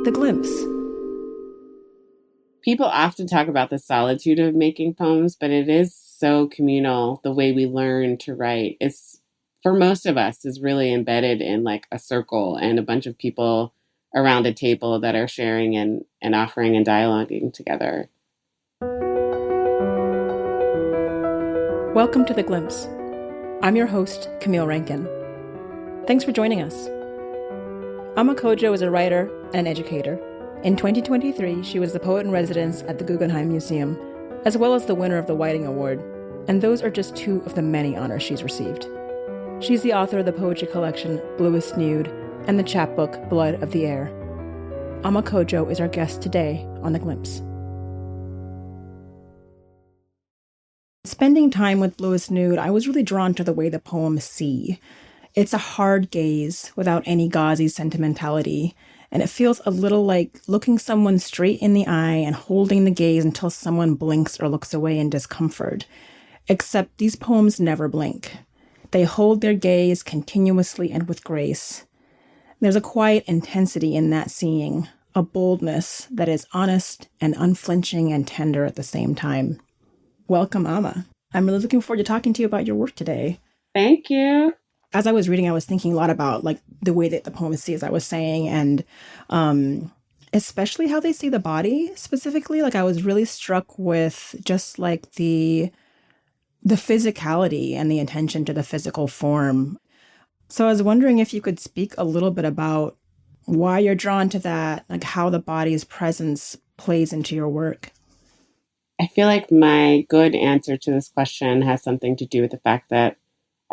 The Glimpse. People often talk about the solitude of making poems, but it is so communal. The way we learn to write is, for most of us, is really embedded in like a circle and a bunch of people around a table that are sharing and offering and dialoguing together. Welcome to The Glimpse. I'm your host, Camille Rankine. Thanks for joining us. Ama Codjoe is a writer and an educator. In 2023, she was the poet in residence at the Guggenheim Museum, as well as the winner of the Whiting Award, and those are just two of the many honors she's received. She's the author of the poetry collection Bluest Nude and the chapbook Blood of the Air. Ama Codjoe is our guest today on The Glimpse. Spending time with Bluest Nude, I was really drawn to the way the poem See. It's a hard gaze without any gauzy sentimentality, and it feels a little like looking someone straight in the eye and holding the gaze until someone blinks or looks away in discomfort. Except these poems never blink. They hold their gaze continuously and with grace. There's a quiet intensity in that seeing, a boldness that is honest and unflinching and tender at the same time. Welcome, Ama. I'm really looking forward to talking to you about your work today. Thank you. As I was reading, I was thinking a lot about like the way that the poem see, as I was saying, and especially how they see the body specifically. Like I was really struck with just like the physicality and the attention to the physical form. So I was wondering if you could speak a little bit about why you're drawn to that, like how the body's presence plays into your work. I feel like my good answer to this question has something to do with the fact that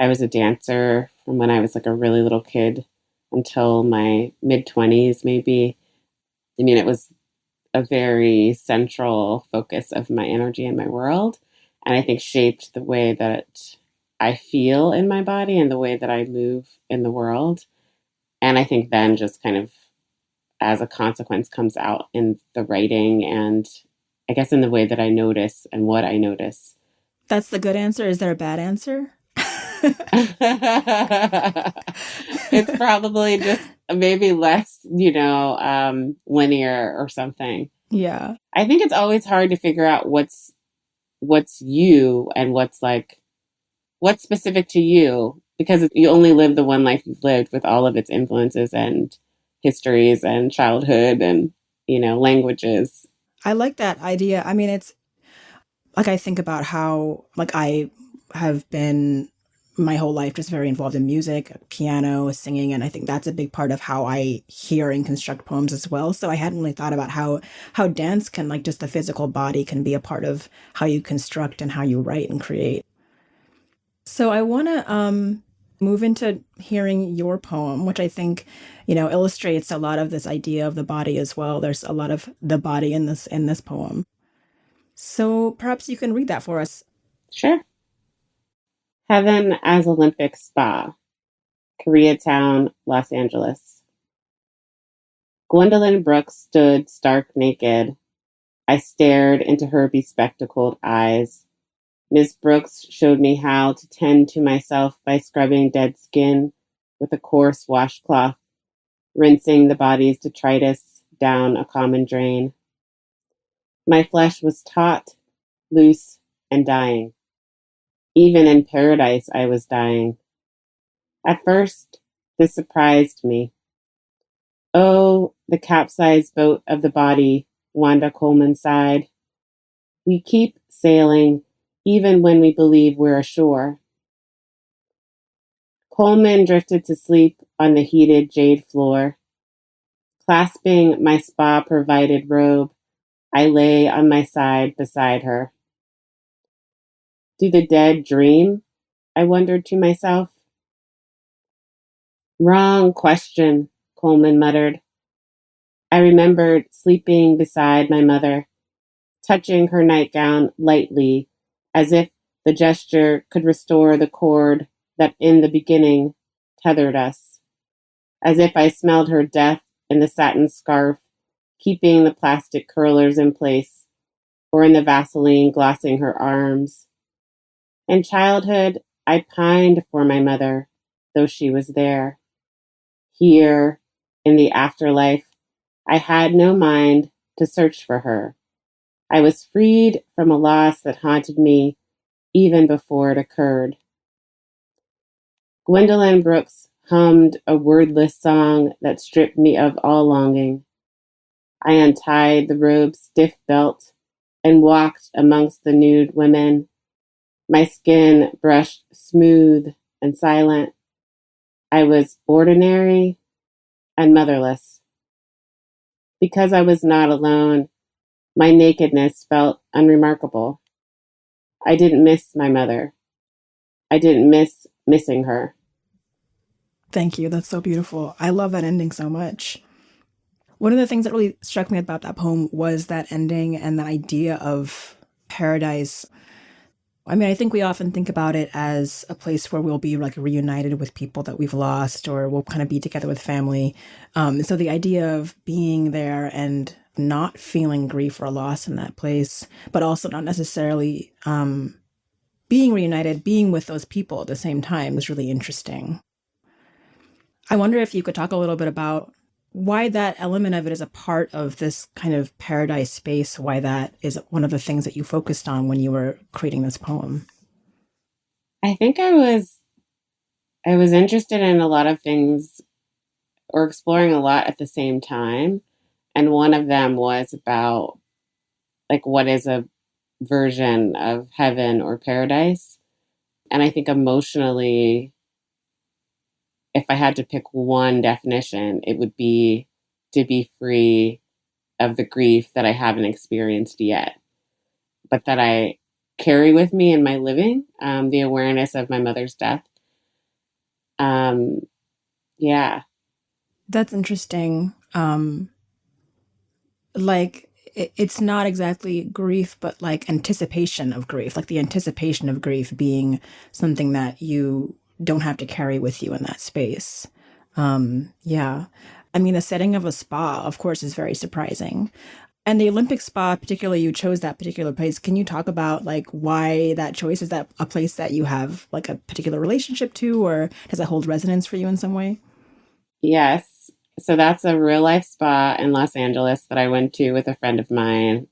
I was a dancer from when I was like a really little kid until my mid-20s, maybe. I mean, it was a very central focus of my energy in my world, and I think shaped the way that I feel in my body and the way that I move in the world. And I think then just kind of as a consequence comes out in the writing and I guess in the way that I notice and what I notice. That's the good answer. Is there a bad answer? It's probably just maybe less, linear or something. Yeah. I think it's always hard to figure out what's you and what's specific to you, because you only live the one life you've lived with all of its influences and histories and childhood and, languages. I like that idea. I mean, it's like I think about how like I have been my whole life just very involved in music, piano, singing, and I think that's a big part of how I hear and construct poems as well. So I hadn't really thought about how dance can, like just the physical body can be a part of how you construct and how you write and create. So I want to move into hearing your poem, which I think, illustrates a lot of this idea of the body as well. There's a lot of the body in this poem. So perhaps you can read that for us. Sure. Heaven as Olympic Spa, Koreatown, Los Angeles. Gwendolyn Brooks stood stark naked. I stared into her bespectacled eyes. Miss Brooks showed me how to tend to myself by scrubbing dead skin with a coarse washcloth, rinsing the body's detritus down a common drain. My flesh was taut, loose, and dying. Even in paradise, I was dying. At first, this surprised me. Oh, the capsized boat of the body, Wanda Coleman sighed. We keep sailing, even when we believe we're ashore. Coleman drifted to sleep on the heated jade floor. Clasping my spa-provided robe, I lay on my side beside her. Do the dead dream? I wondered to myself. Wrong question, Coleman muttered. I remembered sleeping beside my mother, touching her nightgown lightly, as if the gesture could restore the cord that in the beginning tethered us, as if I smelled her death in the satin scarf, keeping the plastic curlers in place, or in the Vaseline glossing her arms. In childhood, I pined for my mother, though she was there. Here, in the afterlife, I had no mind to search for her. I was freed from a loss that haunted me even before it occurred. Gwendolyn Brooks hummed a wordless song that stripped me of all longing. I untied the robe's stiff belt and walked amongst the nude women, my skin brushed smooth and silent. I was ordinary and motherless. Because I was not alone, my nakedness felt unremarkable. I didn't miss my mother. I didn't miss missing her. Thank you. That's so beautiful. I love that ending so much. One of the things that really struck me about that poem was that ending and the idea of paradise. I mean, I think we often think about it as a place where we'll be like reunited with people that we've lost, or we'll kind of be together with family. So the idea of being there and not feeling grief or loss in that place, but also not necessarily being reunited, being with those people at the same time is really interesting. I wonder if you could talk a little bit about why that element of it is a part of this kind of paradise space, why that is one of the things that you focused on when you were creating this poem. I think I was interested in a lot of things or exploring a lot at the same time. And one of them was about like what is a version of heaven or paradise. And I think emotionally, if I had to pick one definition, it would be to be free of the grief that I haven't experienced yet, but that I carry with me in my living, the awareness of my mother's death. Yeah. That's interesting. Like it's not exactly grief, but like anticipation of grief, like the anticipation of grief being something that you don't have to carry with you in that space. Yeah. I mean, the setting of a spa, of course, is very surprising. And the Olympic spa, particularly, you chose that particular place. Can you talk about like why that choice? Is that a place that you have like a particular relationship to, or does it hold resonance for you in some way? Yes. So that's a real life spa in Los Angeles that I went to with a friend of mine,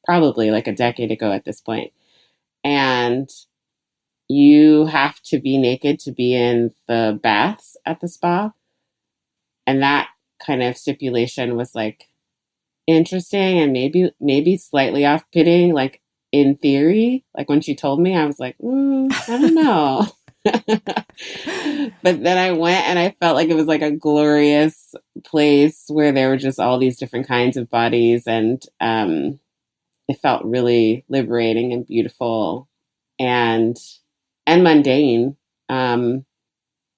probably like a decade ago at this point. And you have to be naked to be in the baths at the spa. And that kind of stipulation was like interesting and maybe slightly off-putting, like in theory. Like when she told me, I was like, I don't know. But then I went and I felt like it was like a glorious place where there were just all these different kinds of bodies, and it felt really liberating and beautiful and mundane. And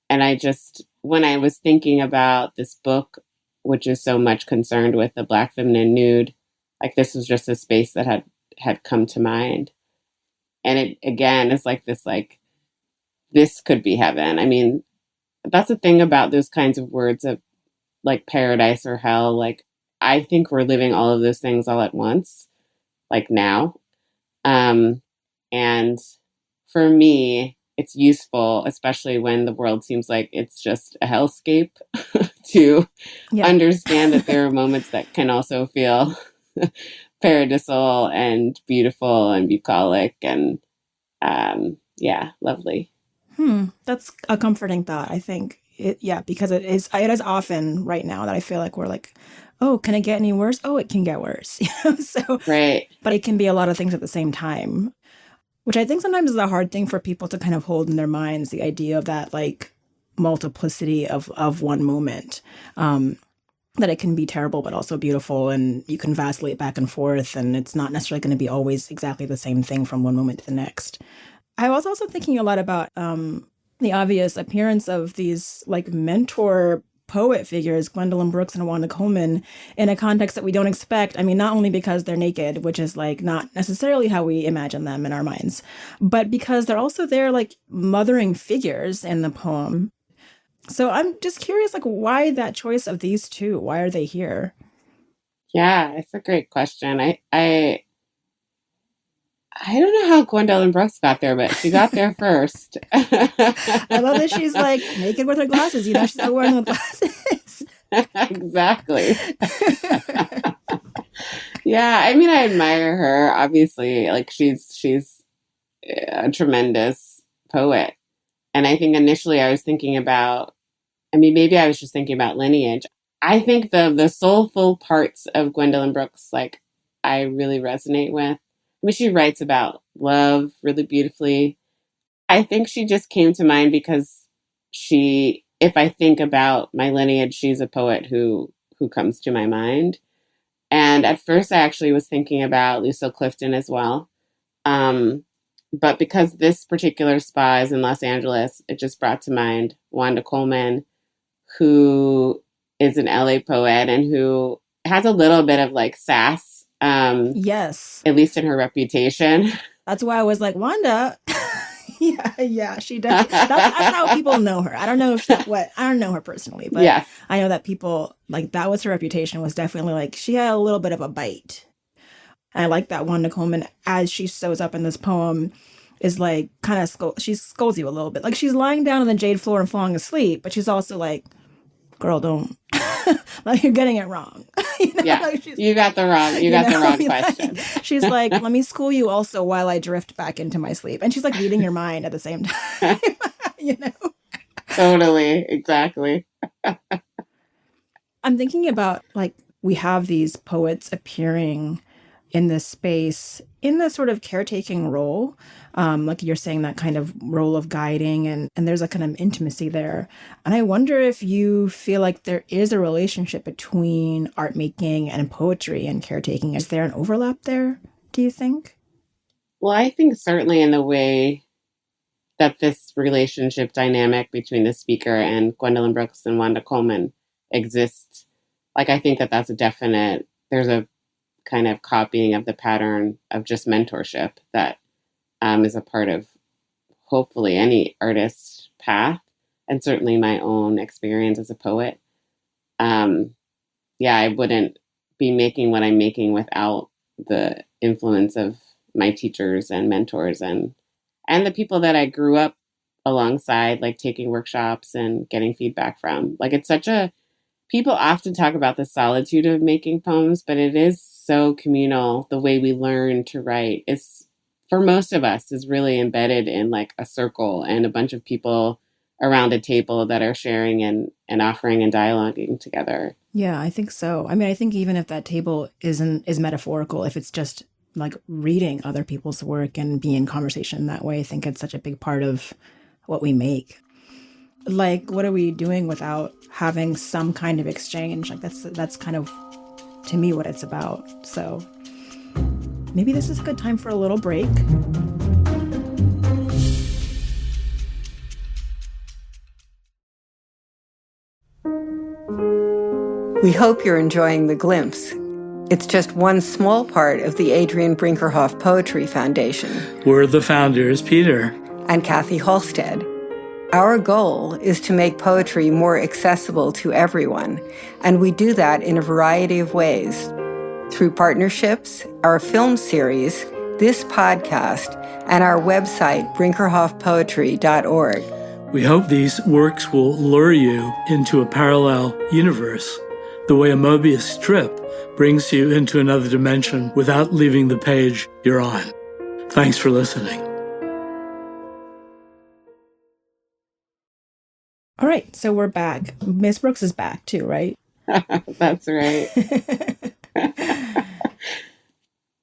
I just, when I was thinking about this book, which is so much concerned with the Black feminine nude, like this was just a space that had come to mind. And it again is like this, like this could be heaven. I mean, that's the thing about those kinds of words of like paradise or hell. Like I think we're living all of those things all at once, like now. And for me, it's useful, especially when the world seems like it's just a hellscape, to Yeah. understand that there are moments that can also feel paradisal and beautiful and bucolic and yeah, lovely. That's a comforting thought, I think. Yeah, because it is often right now that I feel like we're like, oh, can it get any worse? Oh, it can get worse. So, Right. but it can be a lot of things at the same time, which I think sometimes is a hard thing for people to kind of hold in their minds, the idea of that like multiplicity of one moment. That it can be terrible but also beautiful, and you can vacillate back and forth, and it's not necessarily going to be always exactly the same thing from one moment to the next. I was also thinking a lot about the obvious appearance of these like mentor poet figures, Gwendolyn Brooks and Wanda Coleman, in a context that we don't expect. I mean, not only because they're naked, which is like not necessarily how we imagine them in our minds, but because they're also there like mothering figures in the poem. So I'm just curious, like, why that choice of these two? Why are they here? Yeah, it's a great question. I don't know how Gwendolyn Brooks got there, but she got there first. I love that she's like naked with her glasses. She's not wearing the glasses. Exactly. Yeah, I mean, I admire her. Obviously, like she's a tremendous poet. And I think initially I was thinking about, I mean, maybe I was just thinking about lineage. I think the soulful parts of Gwendolyn Brooks, like, I really resonate with. I mean, she writes about love really beautifully. I think she just came to mind because if I think about my lineage, she's a poet who comes to my mind. And at first, I actually was thinking about Lucille Clifton as well. Um, but because this particular spa is in Los Angeles, it just brought to mind Wanda Coleman, who is an LA poet and who has a little bit of like sass, Yes. at least in her reputation. That's why I was like, Wanda. Yeah, she does. That's how people know her. I don't know if I don't know her personally, but Yes. I know that people like that was her reputation, was definitely like she had a little bit of a bite. And I like that Wanda Coleman, as she shows up in this poem, is like kind of she scolds you a little bit. Like she's lying down on the jade floor and falling asleep, but she's also like, girl, don't like, you're getting it wrong. Yeah, like you got the wrong question. Like, she's like, let me school you also while I drift back into my sleep, and she's like reading your mind at the same time. Totally, exactly. I'm thinking about, like, we have these poets appearing in this space in the sort of caretaking role, like you're saying, that kind of role of guiding, and there's a kind of intimacy there. And I wonder if you feel like there is a relationship between art making and poetry and caretaking. Is there an overlap there, do you think? Well, I think certainly in the way that this relationship dynamic between the speaker and Gwendolyn Brooks and Wanda Coleman exists, like I think that that's a definite, there's a kind of copying of the pattern of just mentorship that is a part of hopefully any artist's path, and certainly my own experience as a poet. Yeah, I wouldn't be making what I'm making without the influence of my teachers and mentors and the people that I grew up alongside, like taking workshops and getting feedback from. Like it's such a people often talk about the solitude of making poems, but it is so communal. The way we learn to write is, for most of us, is really embedded in like a circle and a bunch of people around a table that are sharing and offering and dialoguing together. Yeah, I think so. I mean, I think even if that table is metaphorical, if it's just like reading other people's work and being in conversation that way, I think it's such a big part of what we make. Like, what are we doing without having some kind of exchange? Like that's kind of, to me, what it's about. So maybe this is a good time for a little break. We hope you're enjoying The Glimpse. It's just one small part of the Adrian Brinkerhoff Poetry Foundation. We're the founders, Peter and Kathy Halstead. Our goal is to make poetry more accessible to everyone, and we do that in a variety of ways. Through partnerships, our film series, this podcast, and our website, brinkerhoffpoetry.org. We hope these works will lure you into a parallel universe, the way a Mobius strip brings you into another dimension without leaving the page you're on. Thanks for listening. All right, so we're back. Miss Brooks is back too, right? That's right.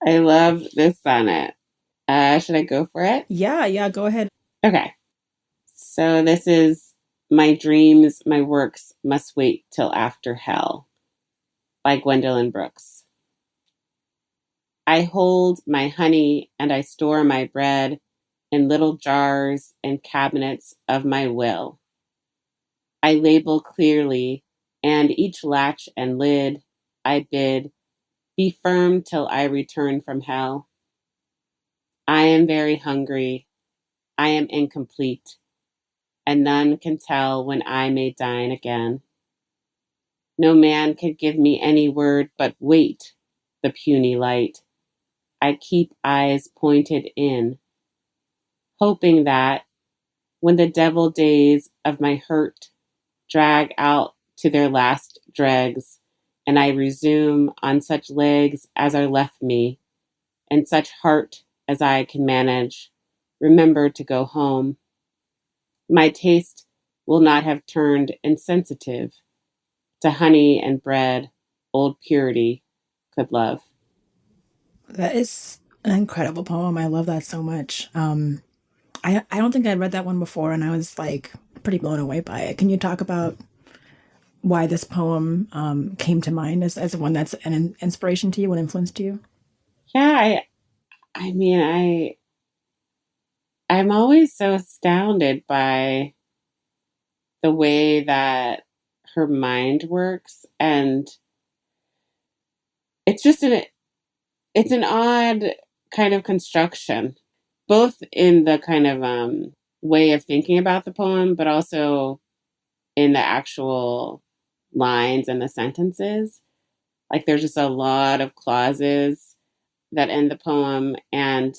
I love this sonnet. Should I go for it? Yeah, go ahead. Okay. So this is My Dreams, My Works Must Wait Till After Hell by Gwendolyn Brooks. I hold my honey and I store my bread in little jars and cabinets of my will. I label clearly, and each latch and lid I bid be firm till I return from hell. I am very hungry. I am incomplete, and none can tell when I may dine again. No man can give me any word but wait, the puny light. I keep eyes pointed in, hoping that when the devil days of my hurt drag out to their last dregs, and I resume on such legs as are left me, and such heart as I can manage, remember to go home. My taste will not have turned insensitive to honey and bread, old purity could love. That is an incredible poem. I love that so much. I don't think I'd read that one before, and I was like pretty blown away by it. Can you talk about why this poem came to mind as one that's an inspiration to you, an influence to you? Yeah, I mean, I'm always so astounded by the way that her mind works, and it's just it's an odd kind of construction, both in the kind of way of thinking about the poem, but also in the actual lines and the sentences. Like there's just a lot of clauses that end the poem, and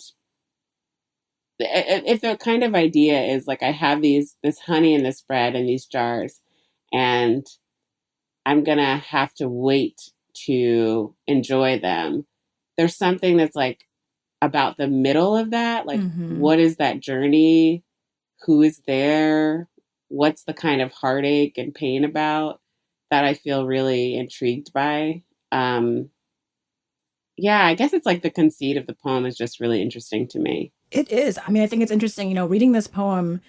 if the kind of idea is like I have this honey and this bread in these jars, and I'm gonna have to wait to enjoy them. There's something that's like about the middle of that, like what is that journey? Who is there? What's the kind of heartache and pain about that I feel really intrigued by? Yeah, I guess it's like the conceit of the poem is just really interesting to me. It is. I mean, I think it's interesting, reading this poem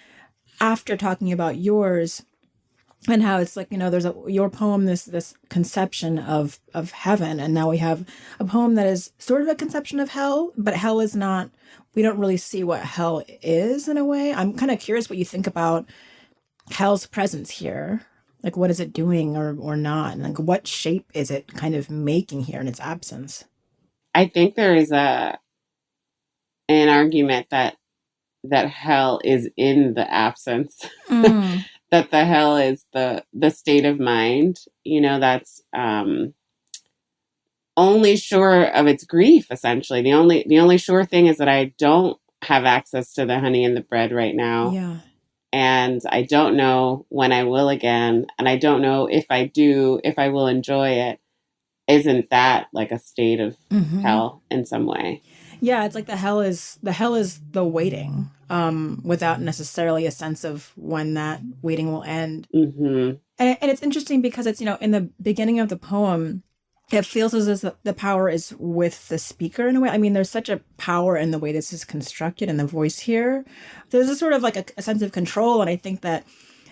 after talking about yours and how it's like, there's your poem, this conception of heaven, and now we have a poem that is sort of a conception of hell, but hell is not, we don't really see what hell is in a way. I'm kind of curious what you think about hell's presence here. Like, what is it doing or not? And like, what shape is it kind of making here in its absence? I think there is an argument that hell is in the absence, that the hell is the state of mind, that's only sure of its grief, essentially. The only sure thing is that I don't have access to the honey and the bread right now. Yeah. And I don't know when I will again. And I don't know if I do, if I will enjoy it. Isn't that like a state of hell in some way? Yeah, it's like the hell is the waiting, without necessarily a sense of when that waiting will end. And it's interesting because it's, in the beginning of the poem, it feels as if the power is with the speaker in a way. I mean, there's such a power in the way this is constructed and the voice here. There's a sort of like a sense of control, and I think that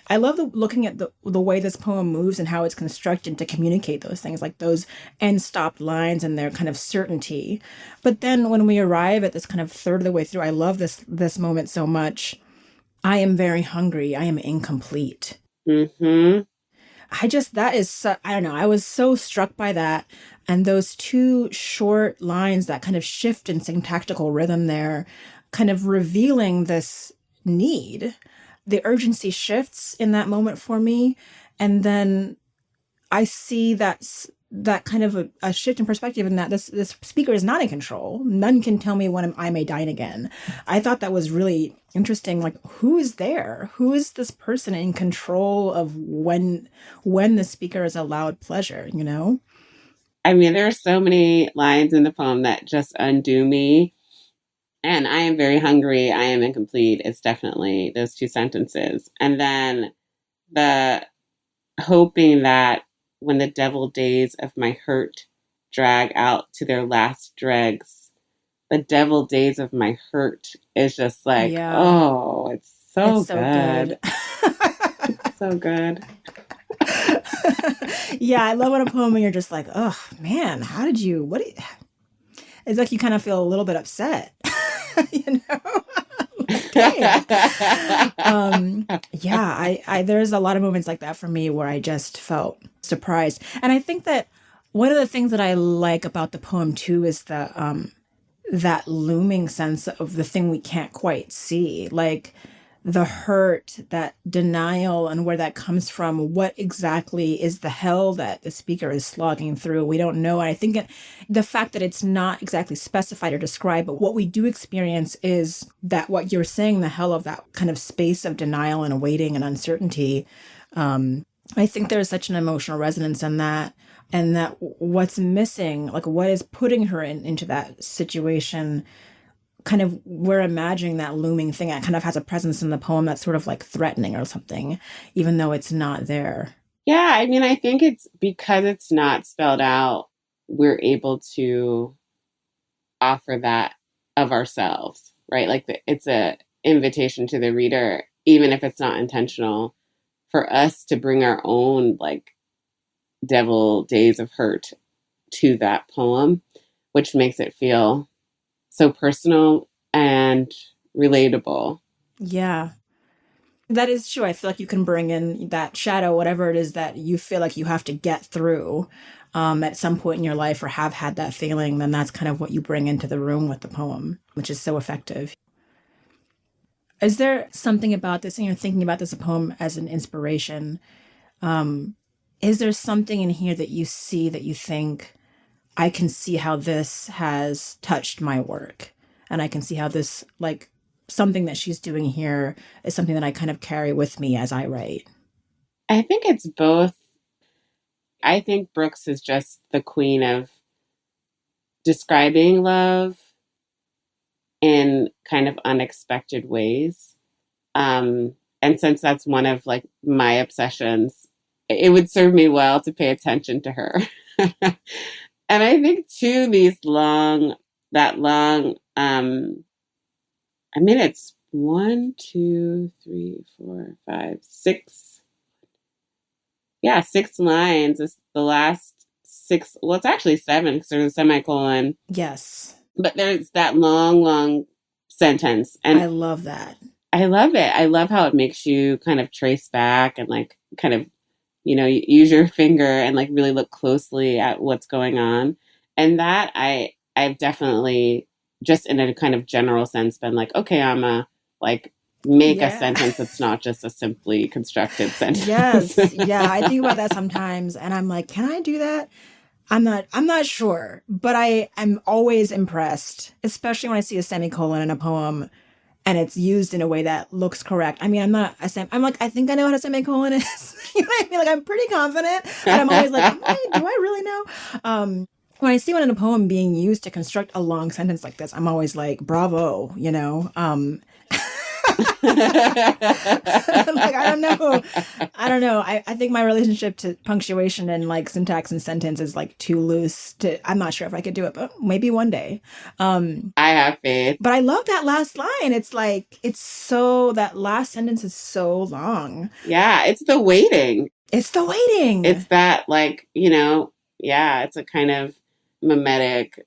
I love looking at the way this poem moves and how it's constructed to communicate those things, like those end stopped lines and their kind of certainty. But then when we arrive at this kind of third of the way through, I love this moment so much. I am very hungry. I am incomplete. I don't know. I was so struck by that. And those two short lines that kind of shift in syntactical rhythm there, kind of revealing this need. The urgency shifts in that moment for me. And then I see that kind of a shift in perspective in that this speaker is not in control. None can tell me when I may dine again. I thought that was really interesting. Like, who is there? Who is this person in control of when the speaker is allowed pleasure, I mean, there are so many lines in the poem that just undo me. And I am very hungry. I am incomplete. It's definitely those two sentences. And then the hoping that when the devil days of my hurt drag out to their last dregs, the devil days of my hurt is just like, oh, it's so good. It's so good. Yeah, I love when a poem and you're just like, oh man, it's like you kind of feel a little bit upset. There's a lot of moments like that for me where I just felt surprised. And I think that one of the things that I like about the poem too is that looming sense of the thing we can't quite see, like the hurt, that denial, and where that comes from. What exactly is the hell that the speaker is slogging through? We don't know. And I think the fact that it's not exactly specified or described, but what we do experience is that what you're saying, the hell of that kind of space of denial and awaiting and uncertainty, I think there's such an emotional resonance in that, and that what's missing, like what is putting her into that situation, kind of we're imagining that looming thing that kind of has a presence in the poem that's sort of like threatening or something, even though it's not there. Yeah, I mean, I think it's because it's not spelled out, we're able to offer that of ourselves, right? Like it's a invitation to the reader, even if it's not intentional, for us to bring our own like devil days of hurt to that poem, which makes it feel so personal and relatable. Yeah. That is true. I feel like you can bring in that shadow, whatever it is that you feel like you have to get through at some point in your life or have had that feeling, then that's kind of what you bring into the room with the poem, which is so effective. Is there something about this, and you're thinking about this poem as an inspiration? Is there something in here that you see that you think, I can see how this has touched my work? And I can see how this, like, something that she's doing here is something that I kind of carry with me as I write. I think it's both. I think Brooks is just the queen of describing love in kind of unexpected ways. And since that's one of like my obsessions, it would serve me well to pay attention to her. And I think too, I mean, it's 1, 2, 3, 4, 5, 6. Yeah, 6 lines. It's the last 6. Well, it's actually 7 because there's a semicolon. Yes. But there's that long, long sentence. And I love that. I love it. I love how it makes you kind of trace back and like kind of, use your finger and like really look closely at what's going on. And that I've definitely just in a kind of general sense been like, okay, Ama, like make a sentence that's not just a simply constructed sentence. Yes. Yeah. I think about that sometimes and I'm like, can I do that? I'm not sure, but I'm always impressed, especially when I see a semicolon in a poem and it's used in a way that looks correct. I mean, I'm like, I think I know what a semicolon is. You know what I mean? Like, I'm pretty confident, but I'm always like, do I really know? When I see one in a poem being used to construct a long sentence like this, I'm always like, bravo, like, I don't know. I think my relationship to punctuation and like syntax and sentence is like too loose I'm not sure if I could do it, but maybe one day. I have faith. But I love that last line. It's like, that last sentence is so long. Yeah. It's the waiting. It's the waiting. It's that like, it's a kind of mimetic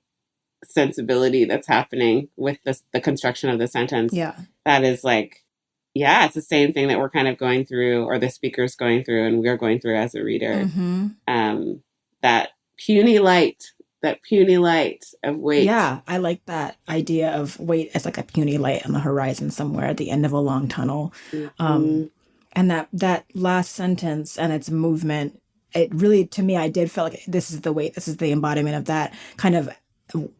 sensibility that's happening with the construction of the sentence. Yeah. That is like, it's the same thing that we're kind of going through, or the speaker's going through, and we're going through as a reader. Mm-hmm. That puny light of wait. Yeah, I like that idea of wait as like a puny light on the horizon somewhere at the end of a long tunnel. Mm-hmm. And that last sentence and its movement, it really, to me, I did feel like this is the wait, this is the embodiment of that kind of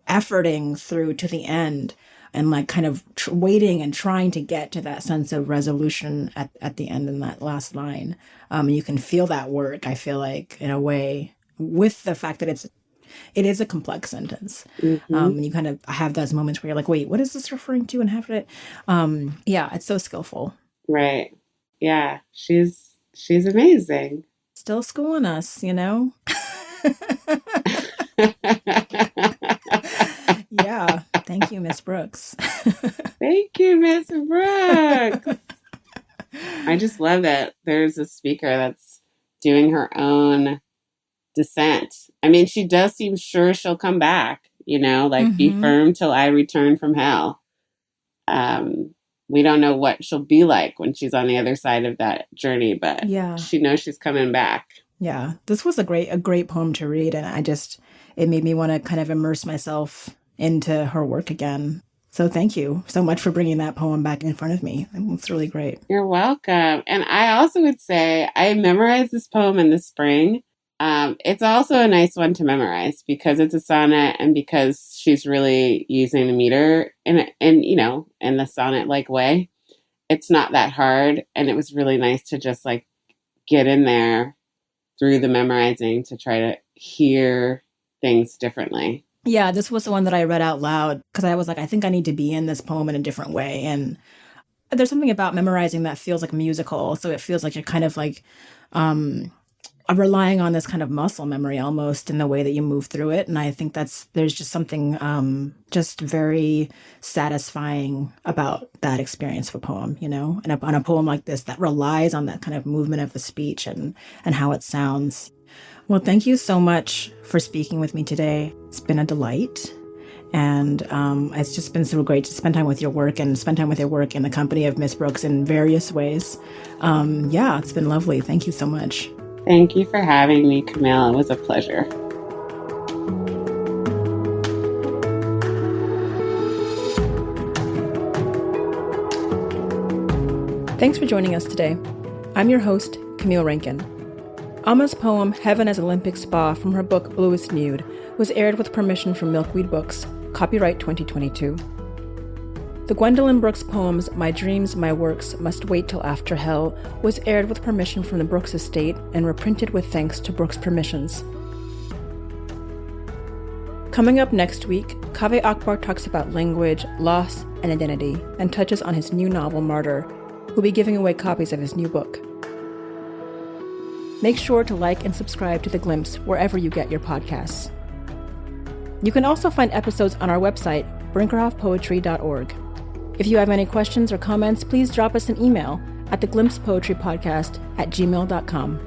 efforting through to the end and like kind of waiting and trying to get to that sense of resolution at the end in that last line. You can feel that work, I feel like, in a way, with the fact that it is a complex sentence. Mm-hmm. You kind of have those moments where you're like, wait, what is this referring to? And have it. It's so skillful. Right. Yeah. She's amazing. Still schooling us, Yeah. Thank you, Miss Brooks. Thank you, Miss Brooks. I just love that there's a speaker that's doing her own descent. I mean, she does seem sure she'll come back, mm-hmm. Be firm till I return from hell. We don't know what she'll be like when she's on the other side of that journey, but she knows she's coming back. Yeah, this was a great poem to read, and it made me want to kind of immerse myself into her work again. So thank you so much for bringing that poem back in front of me. It's really great. You're welcome. And I also would say I memorized this poem in the spring. It's also a nice one to memorize because it's a sonnet and because she's really using the meter in the sonnet-like way. It's not that hard. And it was really nice to just like get in there through the memorizing to try to hear things differently. Yeah, this was the one that I read out loud because I was like, I think I need to be in this poem in a different way. And there's something about memorizing that feels like musical. So it feels like you're kind of like relying on this kind of muscle memory almost in the way that you move through it. And I think there's just something just very satisfying about that experience of a poem, you know, and on a poem like this that relies on that kind of movement of the speech and how it sounds. Well, thank you so much for speaking with me today. It's been a delight. And it's just been so great to spend time with your work and spend time with your work in the company of Miss Brooks in various ways. Yeah, it's been lovely. Thank you so much. Thank you for having me, Camille. It was a pleasure. Thanks for joining us today. I'm your host, Camille Rankine. Ama's poem, Heaven as Olympic Spa, from her book Bluest Nude, was aired with permission from Milkweed Books, copyright 2022. The Gwendolyn Brooks poems, My Dreams, My Works, Must Wait Till After Hell, was aired with permission from the Brooks estate and reprinted with thanks to Brooks Permissions. Coming up next week, Kaveh Akbar talks about language, loss, and identity, and touches on his new novel, Martyr. We'll be giving away copies of his new book. Make sure to like and subscribe to The Glimpse wherever you get your podcasts. You can also find episodes on our website, brinkerhoffpoetry.org. If you have any questions or comments, please drop us an email at theglimpsepoetrypodcast@gmail.com.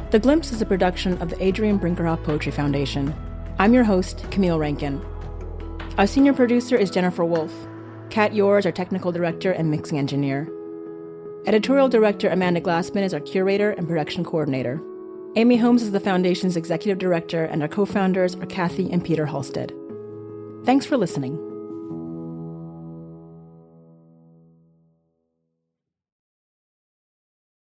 The Glimpse is a production of the Adrian Brinkerhoff Poetry Foundation. I'm your host, Camille Rankine. Our senior producer is Jennifer Wolfe. Kat Yours, our technical director and mixing engineer. Editorial director Amanda Glassman is our curator and production coordinator. Amy Holmes is the Foundation's executive director, and our co-founders are Kathy and Peter Halstead. Thanks for listening.